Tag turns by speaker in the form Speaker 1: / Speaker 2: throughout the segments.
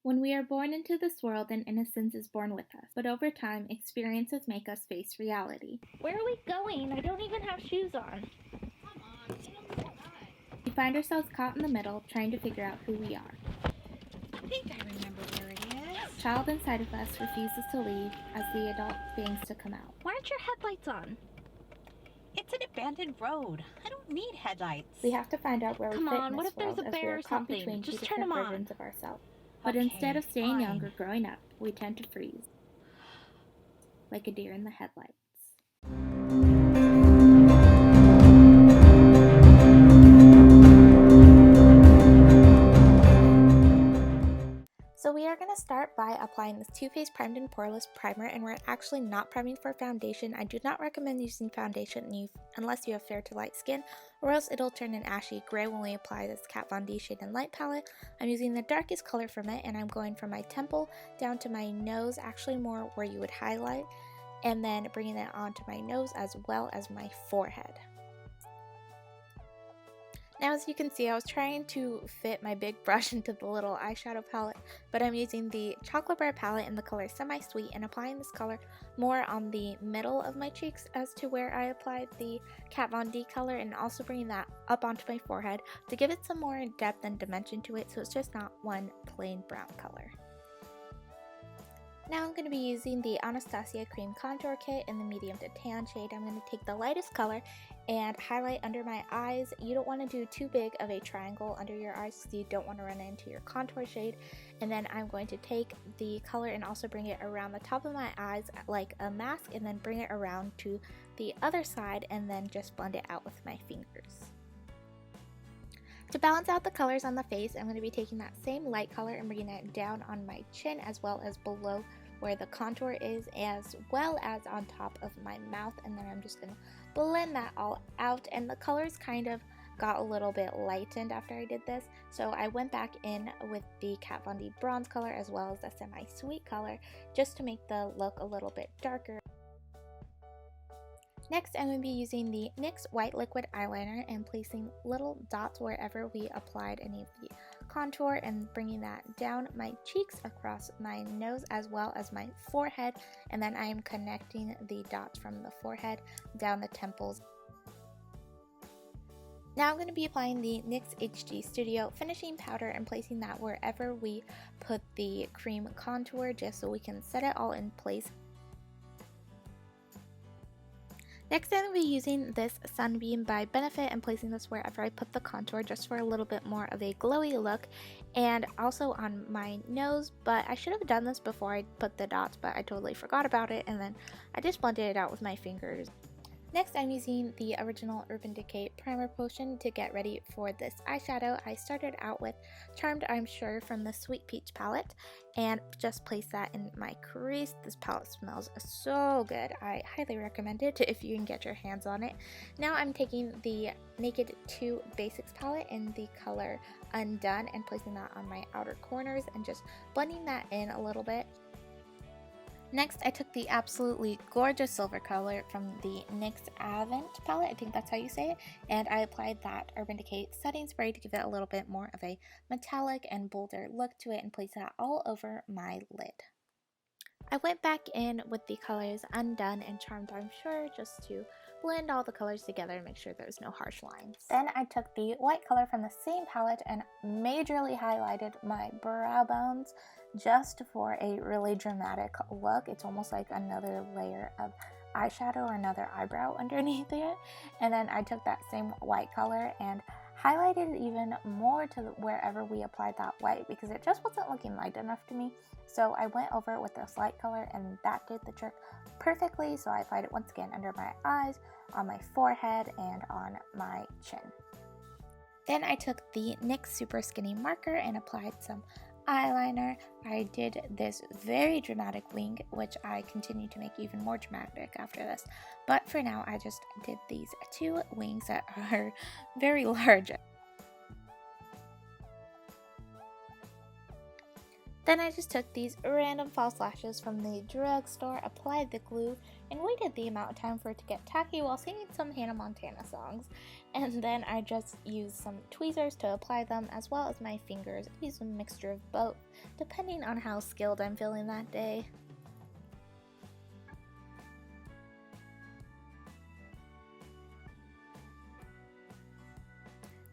Speaker 1: When we are born into this world, then innocence is born with us. But over time, experiences make us face reality.
Speaker 2: Where are we going? I don't even have shoes on.
Speaker 3: Come on, get on the ride.
Speaker 1: We find ourselves caught in the middle, trying to figure out who we are.
Speaker 3: I think I remember where it is.
Speaker 1: Child inside of us refuses to leave as the adult begs to come out.
Speaker 2: Why aren't your headlights on?
Speaker 3: It's an abandoned road. I don't need headlights.
Speaker 1: We have to find out where we
Speaker 2: Come
Speaker 1: fit
Speaker 2: on,
Speaker 1: in
Speaker 2: what
Speaker 1: this
Speaker 2: if there's
Speaker 1: world
Speaker 2: a
Speaker 1: as we
Speaker 2: bear
Speaker 1: are
Speaker 2: or
Speaker 1: caught
Speaker 2: something?
Speaker 1: between two
Speaker 2: Just turn
Speaker 1: different
Speaker 2: 'em on.
Speaker 1: versions of ourselves. But
Speaker 3: Okay,
Speaker 1: instead of staying
Speaker 3: fine.
Speaker 1: young or growing up, we tend to freeze. Like a deer in the headlights. So we are going to start by applying this Too Faced Primed and Poreless Primer, and we're actually not priming for foundation. I do not recommend using foundation unless you have fair to light skin, or else it'll turn an ashy gray when we apply this Kat Von D Shade and Light palette. I'm using the darkest color from it, and I'm going from my temple down to my nose, actually more where you would highlight, and then bringing it onto my nose as well as my forehead. Now, as you can see, I was trying to fit my big brush into the little eyeshadow palette, but I'm using the Chocolate Bar palette in the color Semi Sweet and applying this color more on the middle of my cheeks as to where I applied the Kat Von D color, and also bringing that up onto my forehead to give it some more depth and dimension to it, so it's just not one plain brown color. Now I'm going to be using the Anastasia Cream Contour Kit in the medium to tan shade. I'm going to take the lightest color and highlight under my eyes. You don't want to do too big of a triangle under your eyes because you don't want to run into your contour shade. And then I'm going to take the color and also bring it around the top of my eyes like a mask, and then bring it around to the other side and then just blend it out with my fingers. To balance out the colors on the face, I'm going to be taking that same light color and bringing it down on my chin as well as below where the contour is, as well as on top of my mouth, and then I'm just going to blend that all out. And the colors kind of got a little bit lightened after I did this, so I went back in with the Kat Von D bronze color as well as the Semi Sweet color just to make the look a little bit darker. Next, I'm going to be using the NYX White Liquid Eyeliner and placing little dots wherever we applied any of the contour, and bringing that down my cheeks, across my nose, as well as my forehead, and then I am connecting the dots from the forehead down the temples. Now I'm going to be applying the NYX HG Studio Finishing Powder and placing that wherever we put the cream contour, just so we can set it all in place. Next, I'm going to be using this Sunbeam by Benefit and placing this wherever I put the contour, just for a little bit more of a glowy look, and also on my nose. But I should have done this before I put the dots, but I totally forgot about it, and then I just blended it out with my fingers. Next, I'm using the original Urban Decay Primer Potion to get ready for this eyeshadow. I started out with Charmed I'm Sure from the Sweet Peach palette and just placed that in my crease. This palette smells so good. I highly recommend it if you can get your hands on it. Now I'm taking the Naked 2 Basics palette in the color Undone and placing that on my outer corners and just blending that in a little bit. Next, I took the absolutely gorgeous silver color from the NYX Avant palette, I think that's how you say it, and I applied that Urban Decay setting spray to give it a little bit more of a metallic and bolder look to it, and placed that all over my lid. I went back in with the colors Undone and Charmed I'm Sure just to blend all the colors together and make sure there's no harsh lines. Then I took the white color from the same palette and majorly highlighted my brow bones just for a really dramatic look. It's almost like another layer of eyeshadow or another eyebrow underneath it. And then I took that same white color and highlighted even more to wherever we applied that white, because it just wasn't looking light enough to me. So I went over it with this light color and that did the trick perfectly. So I applied it once again under my eyes, on my forehead, and on my chin. Then I took the NYX Super Skinny Marker and applied some eyeliner. I did this very dramatic wing, which I continue to make even more dramatic after this. But for now, I just did these two wings that are very large. Then I just took these random false lashes from the drugstore, applied the glue, and waited the amount of time for it to get tacky while singing some Hannah Montana songs. And then I just used some tweezers to apply them, as well as my fingers. I used a mixture of both, depending on how skilled I'm feeling that day.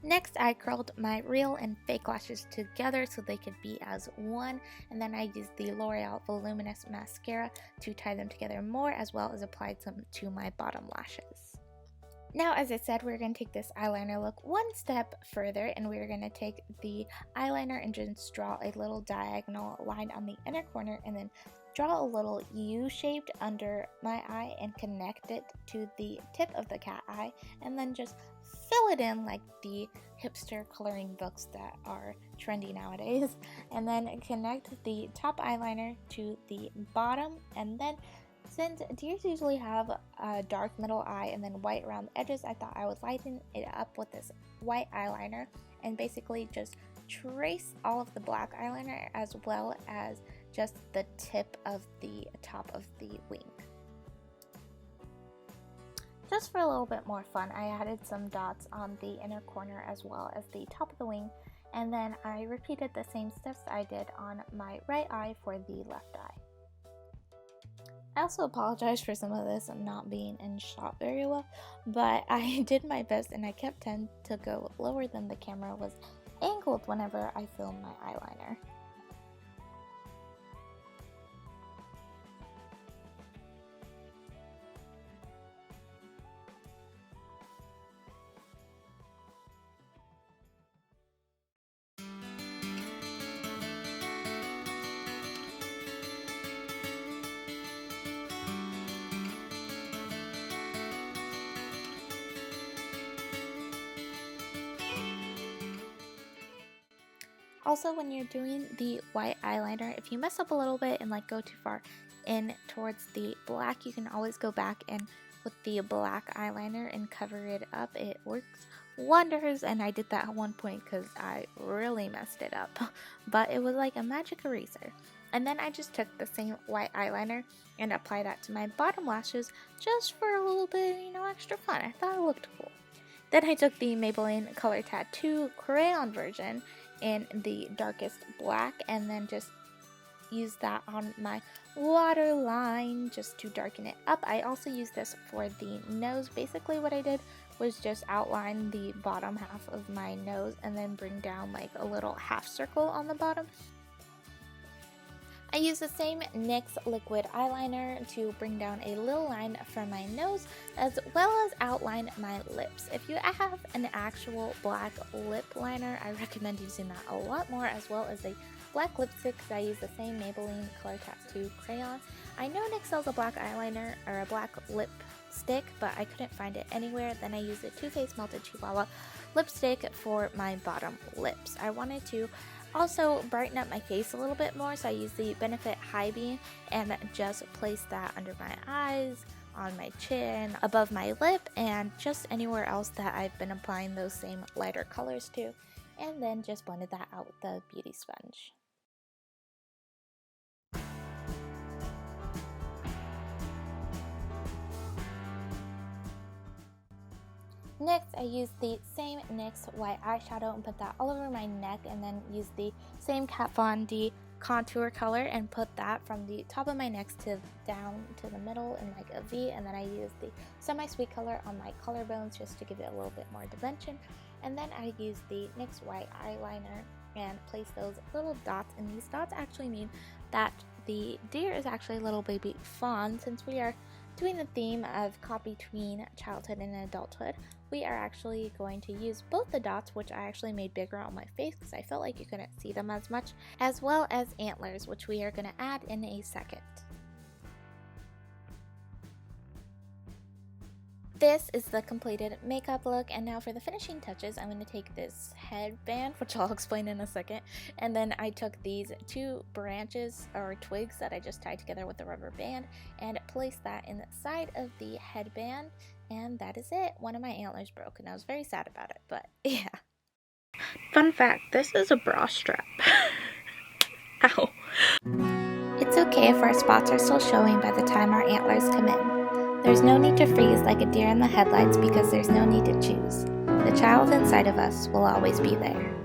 Speaker 1: Next, I curled my real and fake lashes together so they could be as one, and then I used the L'Oreal Voluminous Mascara to tie them together more, as well as applied some to my bottom lashes. Now, as I said, we're going to take this eyeliner look one step further, and we're going to take the eyeliner and just draw a little diagonal line on the inner corner, and then draw a little U-shaped under my eye and connect it to the tip of the cat eye, and then just fill it in like the hipster coloring books that are trendy nowadays, and then connect the top eyeliner to the bottom. And then, since deers usually have a dark middle eye and then white around the edges, I thought I would lighten it up with this white eyeliner and basically just trace all of the black eyeliner as well as just the tip of the top of the wing. Just for a little bit more fun, I added some dots on the inner corner as well as the top of the wing, and then I repeated the same steps I did on my right eye for the left eye. I also apologize for some of this not being in shot very well, but I did my best and I kept tending to go lower than the camera was angled whenever I filmed my eyeliner. Also, when you're doing the white eyeliner, if you mess up a little bit and like go too far in towards the black, you can always go back and with the black eyeliner and cover it up. It works wonders, and I did that at one point because I really messed it up, but it was like a magic eraser. And then I just took the same white eyeliner and applied that to my bottom lashes just for a little bit, extra fun. I thought it looked cool. Then I took the Maybelline Color Tattoo crayon version in the darkest black and then just used that on my waterline just to darken it up. I also used this for the nose. Basically what I did was just outline the bottom half of my nose and then bring down like a little half circle on the bottom. I used the same NYX liquid eyeliner to bring down a little line from my nose as well as outline my lips. If you have an actual black lip liner, I recommend using that a lot more, as well as a black lipstick because I use the same Maybelline Color Tattoo crayon. I know NYX sells a black eyeliner or a black lipstick, but I couldn't find it anywhere. Then I used a Too Faced Melted Chihuahua lipstick for my bottom lips. I wanted to also brighten up my face a little bit more, so I used the Benefit High Beam and just placed that under my eyes, on my chin, above my lip, and just anywhere else that I've been applying those same lighter colors to, and then just blended that out with the beauty sponge. Next, I used the same NYX white eyeshadow and put that all over my neck, and then used the same Kat Von D contour color and put that from the top of my neck to down to the middle in like a V, and then I used the semi-sweet color on my collarbones just to give it a little bit more dimension, and then I used the NYX white eyeliner and placed those little dots, and these dots actually mean that the deer is actually a little baby fawn. Since we are doing the theme of caught between childhood and adulthood, we are actually going to use both the dots, which I actually made bigger on my face because I felt like you couldn't see them as much, as well as antlers, which we are going to add in a second. This is the completed makeup look, and now for the finishing touches, I'm going to take this headband, which I'll explain in a second, and then I took these two branches or twigs that I just tied together with a rubber band and placed that in the side of the headband, and that is it. One of my antlers broke and I was very sad about it, but yeah. Fun fact, this is a bra strap. Ow. It's okay if our spots are still showing by the time our antlers come in. There's no need to freeze like a deer in the headlights because there's no need to choose. The child inside of us will always be there.